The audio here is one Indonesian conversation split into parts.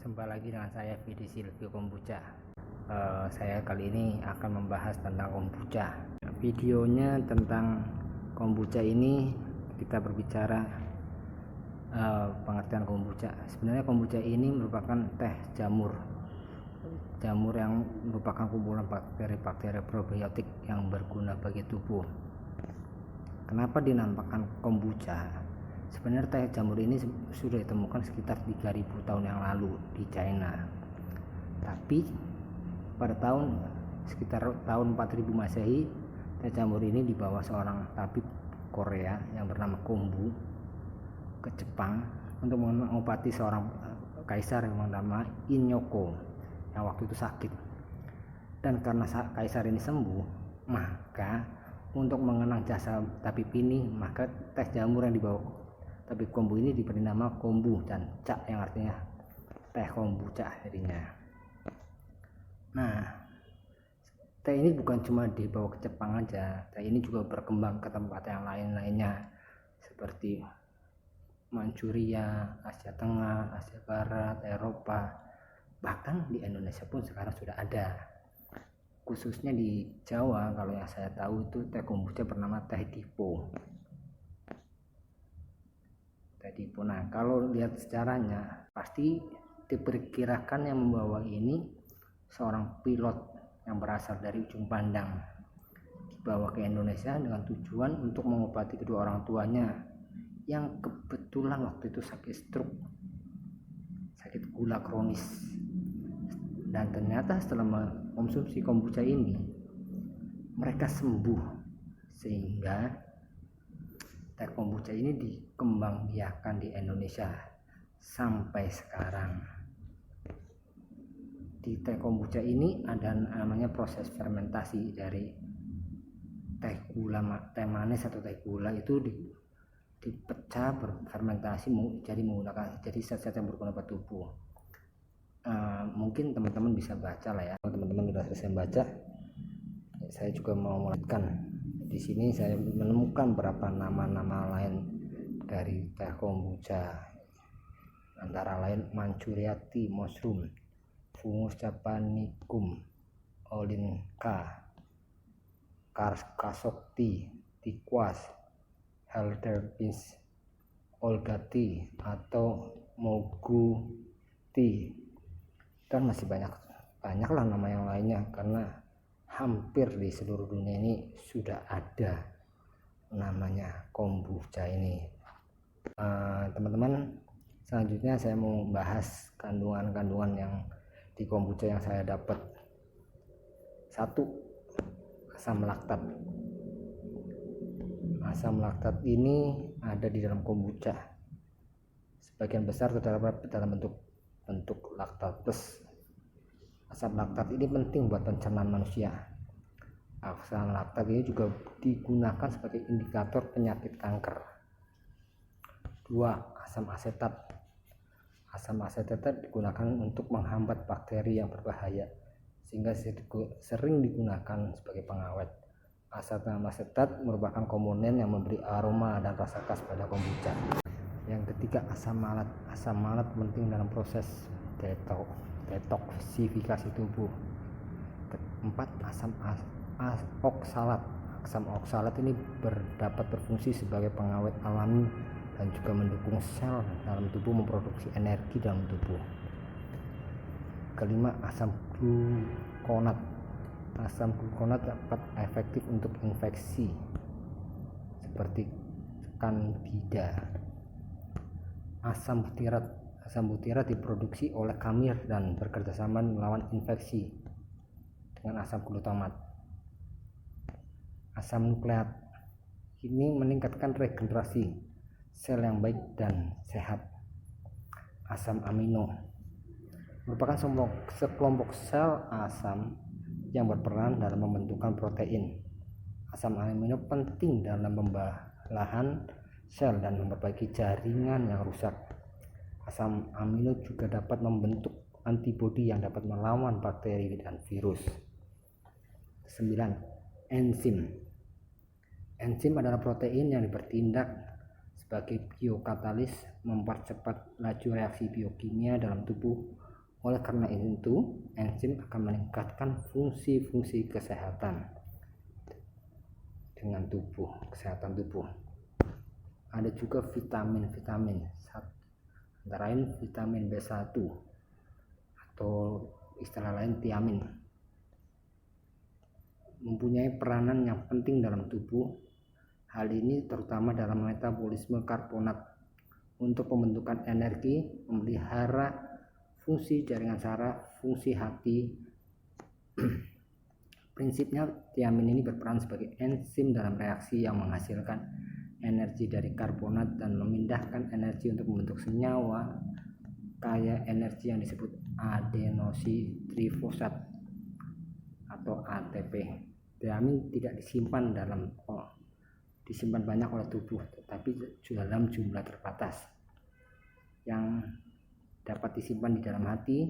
Jumpa lagi dengan saya Vidi Silvio Kombucha. Saya kali ini akan membahas tentang kombucha. Videonya tentang kombucha ini kita berbicara pengertian kombucha. Sebenarnya kombucha ini merupakan teh jamur yang merupakan kumpulan bakteri-bakteri probiotik yang berguna bagi tubuh. Kenapa dinamakan kombucha? Sebenarnya teh jamur ini sudah ditemukan sekitar 3000 tahun yang lalu di China. Tapi pada sekitar tahun 4000 Masehi, teh jamur ini dibawa seorang tabib Korea yang bernama Kombu ke Jepang untuk mengobati seorang kaisar yang bernama Innyoku yang waktu itu sakit. Dan karena kaisar ini sembuh, maka untuk mengenang jasa tabib ini, maka teh jamur yang dibawa tabib Kombu ini diberi nama kombu dan ca yang artinya teh kombucha jadinya. Nah, teh ini bukan cuma dibawa ke Jepang aja, teh ini juga berkembang ke tempat yang lainnya seperti Manchuria, Asia Tengah, Asia Barat, Eropa, bahkan di Indonesia pun sekarang sudah ada. Khususnya di Jawa, kalau yang saya tahu itu teh kombucha bernama teh tipo. Nah, kalau lihat sejarahnya, pasti diperkirakan yang membawa ini seorang pilot yang berasal dari ujung pandang, dibawa ke Indonesia dengan tujuan untuk mengobati kedua orang tuanya yang kebetulan waktu itu sakit stroke, sakit gula kronis. Dan ternyata setelah mengkonsumsi kombucha ini, mereka sembuh, sehingga teh kombucha ini dikembangbiakan di Indonesia sampai sekarang. Di teh kombucha ini ada namanya proses fermentasi dari teh manis atau teh gula itu dipecah berfermentasi jadi zat-zat yang berguna buat tubuh. Mungkin teman-teman bisa baca lah ya. Kalau teman-teman sudah selesai baca, saya juga mau melanjutkan. Di sini saya menemukan beberapa nama-nama lain dari teh kombucha, antara lain Manchuria tea mushroom, Fungus japonicum, Olinka, Karkasok tea, Tikwas, Helderbeest, Olga tea atau Mogu tea, dan masih banyak lah nama yang lainnya, karena hampir di seluruh dunia ini sudah ada namanya kombucha ini. Teman-teman, selanjutnya saya mau bahas kandungan-kandungan yang di kombucha yang saya dapat. 1. Asam laktat. Asam laktat ini ada di dalam kombucha. Sebagian besar terdapat dalam bentuk laktase. Asam laktat ini penting buat pencernaan manusia. Asam laktat ini juga digunakan sebagai indikator penyakit kanker. 2. Asam asetat. Asam asetat digunakan untuk menghambat bakteri yang berbahaya, sehingga sering digunakan sebagai pengawet. Asam asetat merupakan komponen yang memberi aroma dan rasa khas pada kombucha. Yang ketiga, asam malat. Asam malat penting dalam proses detoksifikasi tubuh. 4. Asam oksalat. Asam oksalat ini dapat berfungsi sebagai pengawet alami dan juga mendukung sel dalam tubuh memproduksi energi dalam tubuh. 5. Asam glukonat. Asam glukonat dapat efektif untuk infeksi seperti Candida. Asam butirat. Asam butirat diproduksi oleh kamir dan bekerjasama melawan infeksi dengan asam glutamat. Asam nukleat ini meningkatkan regenerasi sel yang baik dan sehat. Asam amino merupakan sekelompok sel asam yang berperan dalam pembentukan protein. Asam amino penting dalam pembelahan sel dan memperbaiki jaringan yang rusak. Asam amino juga dapat membentuk antibodi yang dapat melawan bakteri dan virus. 9. Enzim. Enzim adalah protein yang bertindak sebagai biokatalis, mempercepat laju reaksi biokimia dalam tubuh Oleh karena itu, enzim akan meningkatkan fungsi-fungsi kesehatan dengan tubuh, kesehatan tubuh. Ada juga vitamin-vitamin, antara lain vitamin B1 atau istilah lain tiamin, mempunyai peranan yang penting dalam tubuh. Hal ini terutama dalam metabolisme karbonat untuk pembentukan energi, memelihara fungsi jaringan saraf, fungsi hati. Prinsipnya, tiamin ini berperan sebagai enzim dalam reaksi yang menghasilkan energi dari karbonat dan memindahkan energi untuk membentuk senyawa kaya energi yang disebut adenosine trifosfat atau ATP. Tiamin tidak disimpan banyak oleh tubuh, tetapi dalam jumlah terbatas yang dapat disimpan di dalam hati,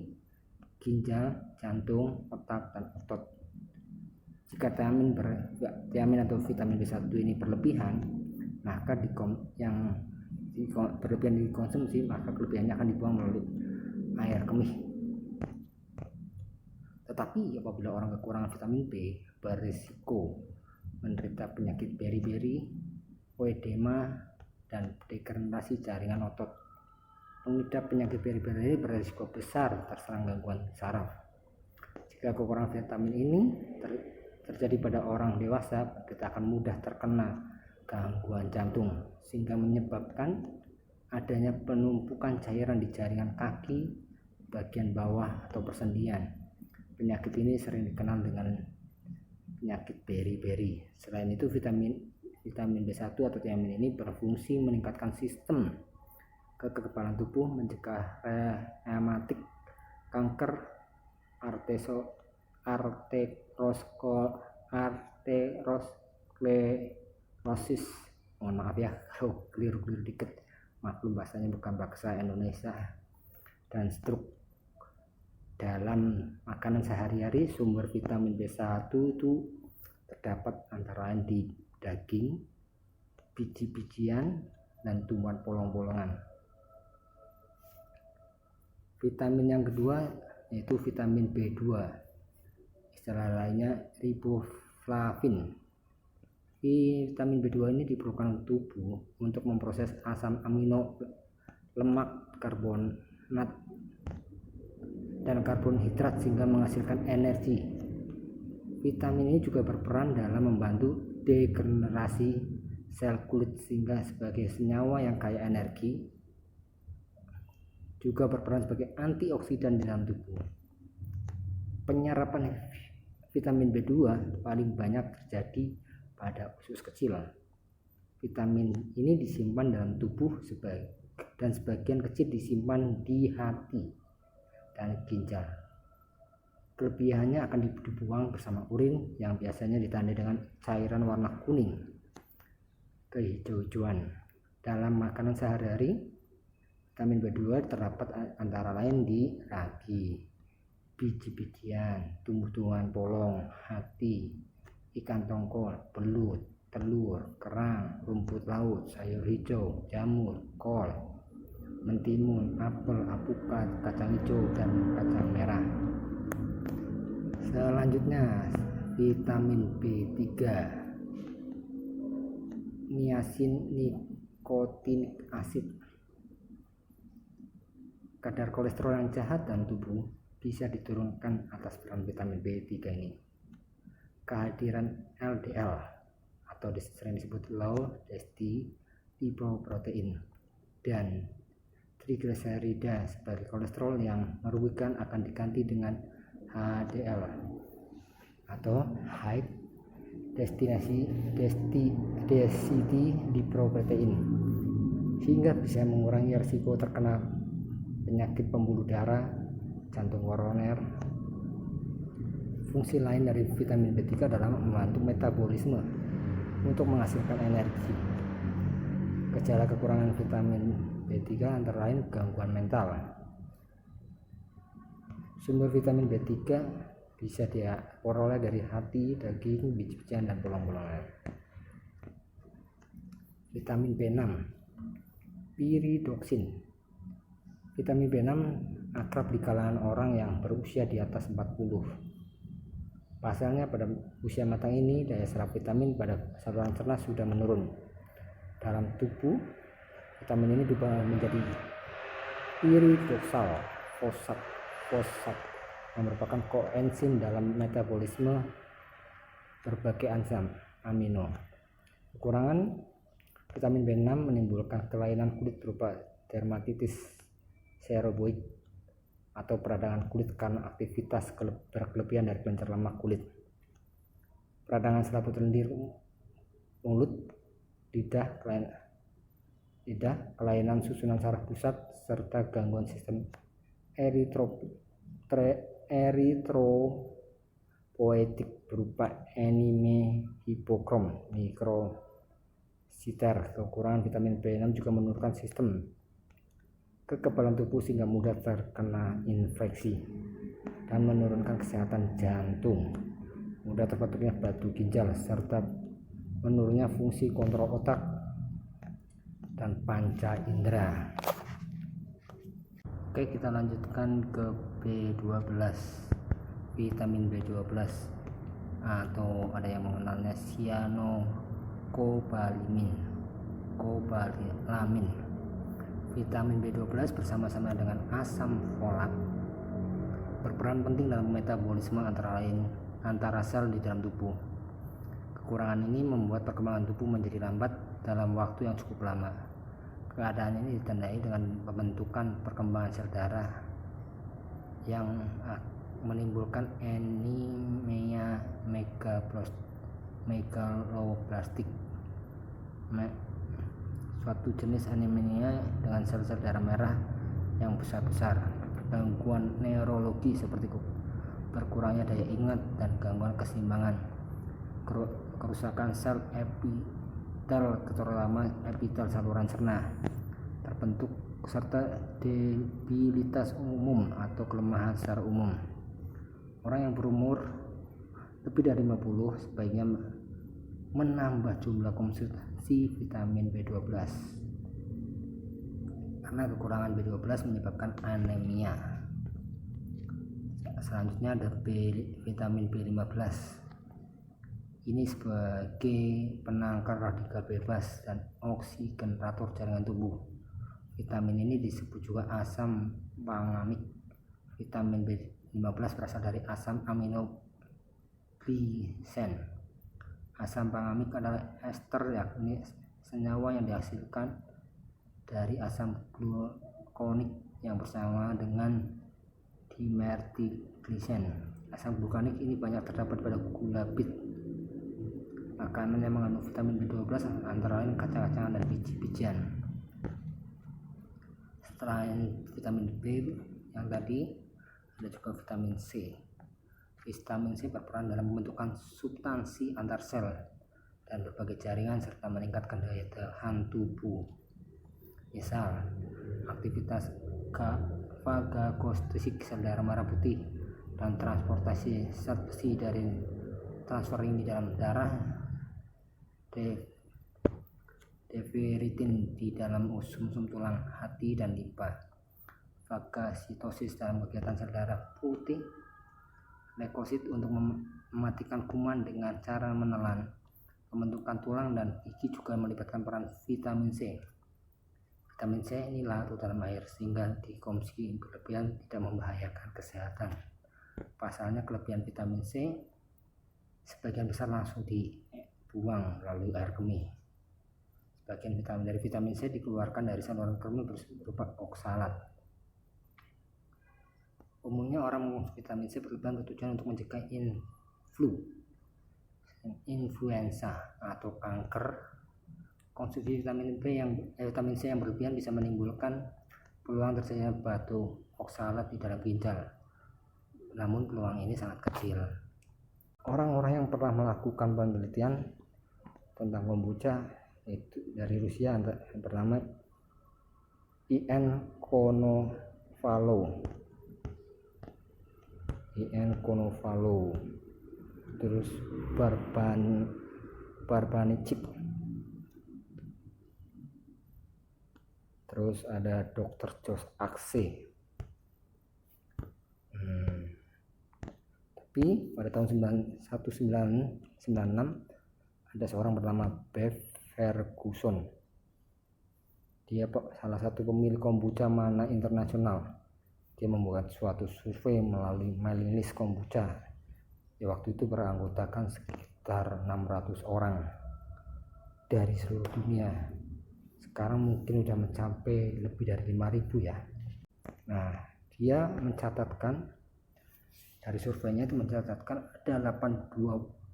ginjal, jantung, otak, dan otot. Jika tiamin atau vitamin B1 ini berlebihan, maka berlebihan dikonsumsi, maka kelebihannya akan dibuang melalui air kemih. Tetapi apabila orang kekurangan vitamin B, berisiko menderita penyakit beri-beri, oedema, dan degenerasi jaringan otot. Pengidap penyakit beri-beri ini berisiko besar terserang gangguan saraf. Jika kekurangan vitamin ini terjadi pada orang dewasa, kita akan mudah terkena gangguan jantung, sehingga menyebabkan adanya penumpukan cairan di jaringan kaki bagian bawah atau persendian. Penyakit ini sering dikenal dengan penyakit beri-beri. Selain itu, vitamin B1 atau tiamin ini berfungsi meningkatkan sistem kekebalan tubuh, mencegah rematik, kanker, arteriosklerosis, mohon maaf ya kalau keliru dikit, maklum bahasanya bukan bahasa Indonesia, dan stroke. Dalam makanan sehari-hari, sumber vitamin B1 itu terdapat antara lain di daging, biji-bijian, dan tumbuhan bolong-bolongan. Vitamin yang kedua yaitu vitamin B2, istilah lainnya riboflavin. Vitamin B2 ini diperlukan tubuh untuk memproses asam amino, lemak, karbonat, dan karbohidrat sehingga menghasilkan energi. Vitamin ini juga berperan dalam membantu degenerasi sel kulit sehingga sebagai senyawa yang kaya energi, juga berperan sebagai antioksidan di dalam tubuh. Penyerapan vitamin B2 paling banyak terjadi pada usus kecil. Vitamin ini disimpan dalam tubuh dan sebagian kecil disimpan di hati dan ginjal. Kelebihannya akan dibuang bersama urin yang biasanya ditandai dengan cairan warna kuning kehijau-hijauan. Dalam makanan sehari-hari, vitamin B2 terdapat antara lain di ragi, biji-bijian, tumbuh-tumbuhan polong, hati, ikan tongkol, belut, telur, kerang, rumput laut, sayur hijau, jamur, kol, mentimun, apel, alpukat, kacang hijau, dan kacang merah. Selanjutnya, vitamin B3, niacin nikotinic acid. Kadar kolesterol yang jahat dalam tubuh bisa diturunkan atas peran vitamin B3 ini. Kehadiran LDL atau sering disebut low density lipoprotein dan trigliserida sebagai kolesterol yang merugikan akan diganti dengan HDL atau high density lipoprotein, sehingga bisa mengurangi risiko terkena penyakit pembuluh darah, jantung koroner. Fungsi lain dari vitamin B3 adalah membantu metabolisme untuk menghasilkan energi. Gejala kekurangan vitamin B3 antara lain gangguan mental. Sumber vitamin B3 bisa diperoleh dari hati, daging, biji-bijian, dan bolong-bolongan. Vitamin B6, piridoksin. Vitamin B6 akrab di kalangan orang yang berusia di atas 40. Pasalnya pada usia matang ini daya serap vitamin pada saluran cerna sudah menurun. Dalam tubuh, vitamin ini berubah menjadi iridoksal fosfat yang merupakan koenzim dalam metabolisme berbagai enzim amino. Kekurangan vitamin B6 menimbulkan kelainan kulit berupa dermatitis seroboik atau peradangan kulit karena aktivitas berkelebihan dari pelencer lemak kulit. Peradangan selaput lendir mulut, lidah, kelainan susunan saraf pusat, serta gangguan sistem eritropoietik berupa anemia hipokrom mikrositer. Kekurangan vitamin B6 juga menurunkan sistem kekebalan tubuh sehingga mudah terkena infeksi dan menurunkan kesehatan jantung, mudah terbentuknya batu ginjal, serta menurunnya fungsi kontrol otak dan panca indera. Oke, kita lanjutkan ke B12. Vitamin B12 atau ada yang mengenalnya cyanocobalamin. Vitamin B12 bersama-sama dengan asam folat berperan penting dalam metabolisme antara sel di dalam tubuh. Kekurangan ini membuat perkembangan tubuh menjadi lambat dalam waktu yang cukup lama. Keadaan ini ditandai dengan pembentukan perkembangan sel darah yang menimbulkan anemia megaloblastik, suatu jenis anemia dengan sel-sel darah merah yang besar-besar, gangguan neurologi seperti berkurangnya daya ingat dan gangguan keseimbangan, kerusakan sel epitel terutama epitel saluran cerna terbentuk, serta debilitas umum atau kelemahan secara umum. Orang yang berumur lebih dari 50 sebaiknya menambah jumlah konsumsi vitamin B12 karena kekurangan B12 menyebabkan anemia. Selanjutnya ada vitamin B15. Ini sebagai penangkal radikal bebas dan oksigenator jaringan tubuh. Vitamin ini disebut juga asam pangamik. Vitamin B15 berasal dari asam amino glisen. Asam pangamik adalah ester, yakni senyawa yang dihasilkan dari asam glukonik yang bersama dengan dimetilglisen. Asam glukonik ini banyak terdapat pada gula bit. Makanan yang mengandung vitamin B12 antara lain kacang-kacangan dan biji-bijian. Selain vitamin B yang tadi, ada juga vitamin C. Vitamin C berperan dalam pembentukan substansi antar sel dan berbagai jaringan serta meningkatkan daya tahan tubuh. Misal, aktivitas fagositosis sel darah merah putih dan transportasi zat besi dari transferring di dalam darah, deferitin di dalam sumsum tulang, hati dan limpa, fagositosis dalam kegiatan sel darah putih, leukosit untuk mematikan kuman dengan cara menelan, pembentukan tulang dan gigi juga melibatkan peran vitamin C. Vitamin C ini larut dalam air sehingga dikonsumsi berlebihan tidak membahayakan kesehatan. Pasalnya kelebihan vitamin C sebagian besar langsung dibuang melalui air kemih. Sebagian dari vitamin C dikeluarkan dari saluran kemih berupa oksalat. Umumnya orang mengonsumsi vitamin C berlebihan bertujuan untuk mencegah influenza atau kanker. Konsumsi vitamin C yang berlebihan bisa menimbulkan peluang terjadinya batu oksalat di dalam ginjal. Namun peluang ini sangat kecil. Orang-orang yang pernah melakukan penelitian tentang kombucha itu dari Rusia yang bernama Ian Konovalov, terus Barbanicip, terus ada Dr. Josh Axe, Tapi pada tahun 1996 ada seorang bernama Bev Ferguson. Dia salah satu pemilik kombucha mana internasional. Dia membuat suatu survei melalui mailing list kombucha. Di waktu itu beranggotakan sekitar 600 orang dari seluruh dunia. Sekarang mungkin sudah mencapai lebih dari 5.000 ya. Nah, dia mencatatkan dari surveinya itu mencatatkan ada 82%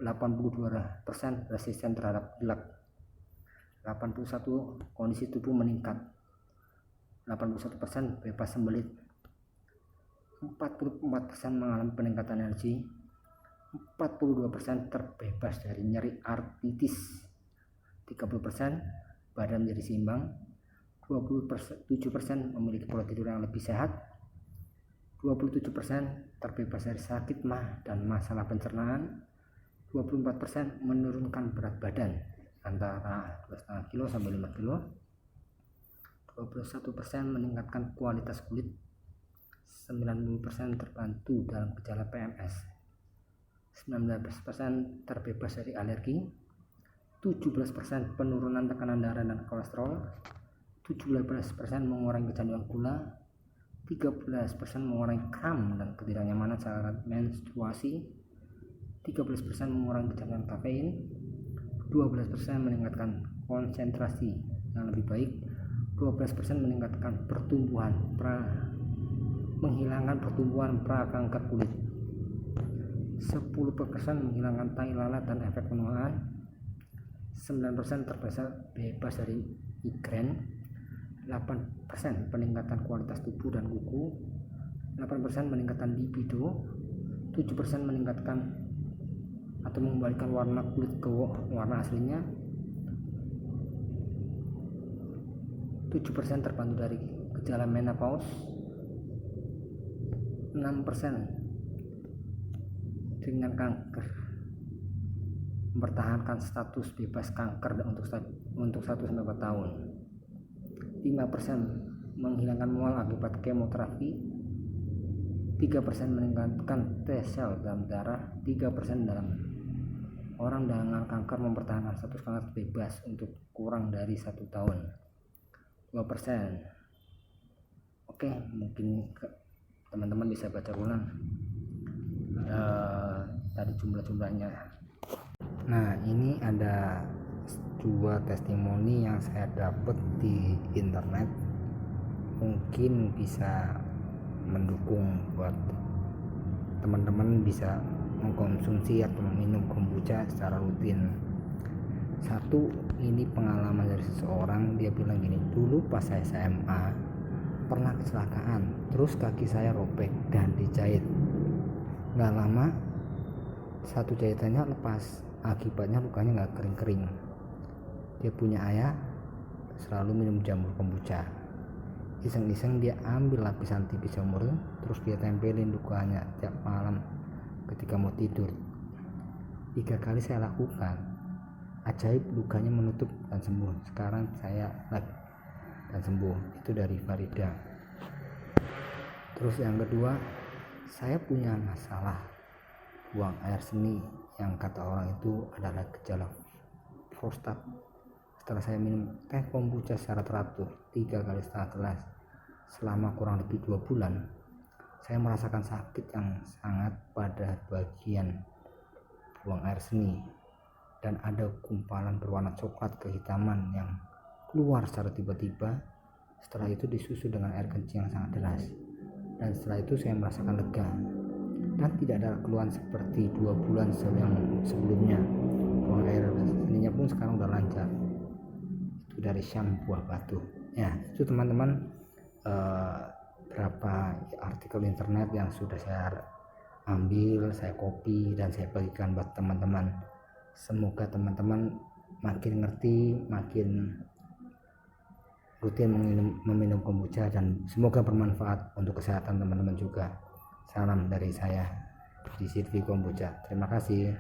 resisten terhadap pilek, 81 kondisi tubuh meningkat, 81% bebas sembelit, 44% mengalami peningkatan energi, 42% terbebas dari nyeri artritis, 30% badan menjadi seimbang, 27% memiliki pola tidur yang lebih sehat, 27% terbebas dari sakit mah dan masalah pencernaan, 24% menurunkan berat badan antara 2,5 kilo sampai 5 kilo, 21% meningkatkan kualitas kulit, 90% terbantu dalam gejala PMS, 19% terbebas dari alergi, 17% penurunan tekanan darah dan kolesterol, 17% mengurangi kecanduan gula, 13% mengurangi kram dan ketidaknyamanan saat menstruasi, 13% mengurangi kecanduan kafein, 12% meningkatkan konsentrasi yang lebih baik, 12% meningkatkan menghilangkan pertumbuhan prakanker kulit, 10% menghilangkan tai lalat dan efek penuaan, 9% terbebas dari migrain, 8% peningkatan kualitas tubuh dan kuku, 8% meningkatan libido, 7% meningkatkan atau mengembalikan warna kulit ke warna aslinya, 7% terbantu dari gejala menopause, 6% dengan kanker mempertahankan status bebas kanker untuk 1-4 tahun, 5% menghilangkan mual akibat kemoterapi, 3% meningkatkan T sel dalam darah, 3% dalam orang dengan kanker mempertahankan status kanker bebas untuk kurang dari 1 tahun, 2%. Oke, mungkin teman-teman bisa baca ulang tadi jumlah-jumlahnya. Nah, ini ada 2 testimoni yang saya dapat di internet, mungkin bisa mendukung buat teman-teman bisa mengkonsumsi atau meminum kombucha secara rutin. Satu, ini pengalaman dari seseorang, dia bilang gini, dulu pas saya SMA pernah kecelakaan, terus kaki saya robek dan dijahit. Nggak lama satu jahitannya lepas, akibatnya lukanya nggak kering-kering. Dia punya ayah selalu minum jamur kombucha. Iseng-iseng dia ambil lapisan tipis jamur, terus dia tempelin lukanya tiap malam ketika mau tidur. 3 kali saya lakukan, ajaib, lukanya menutup dan sembuh. Sekarang saya lagi dan sembuh. Itu dari Farida. Terus yang kedua, saya punya masalah buang air seni yang kata orang itu adalah gejala prostat. Setelah saya minum teh kombucha secara teratur 3 kali setengah gelas selama kurang lebih 2 bulan, saya merasakan sakit yang sangat pada bagian buang air seni dan ada gumpalan berwarna coklat kehitaman yang keluar secara tiba-tiba. Setelah itu disusul dengan air kencing yang sangat deras, dan setelah itu saya merasakan lega dan tidak ada keluhan seperti 2 bulan yang sebelumnya. Buang air seninya pun sekarang udah lancar. Itu dari Syam Buah Batu ya. Itu teman-teman berapa artikel internet yang sudah saya ambil, saya copy dan saya bagikan buat teman-teman. Semoga teman-teman makin ngerti, makin rutin meminum kombucha, dan semoga bermanfaat untuk kesehatan teman-teman juga. Salam dari saya di CV Kombucha. Terima kasih.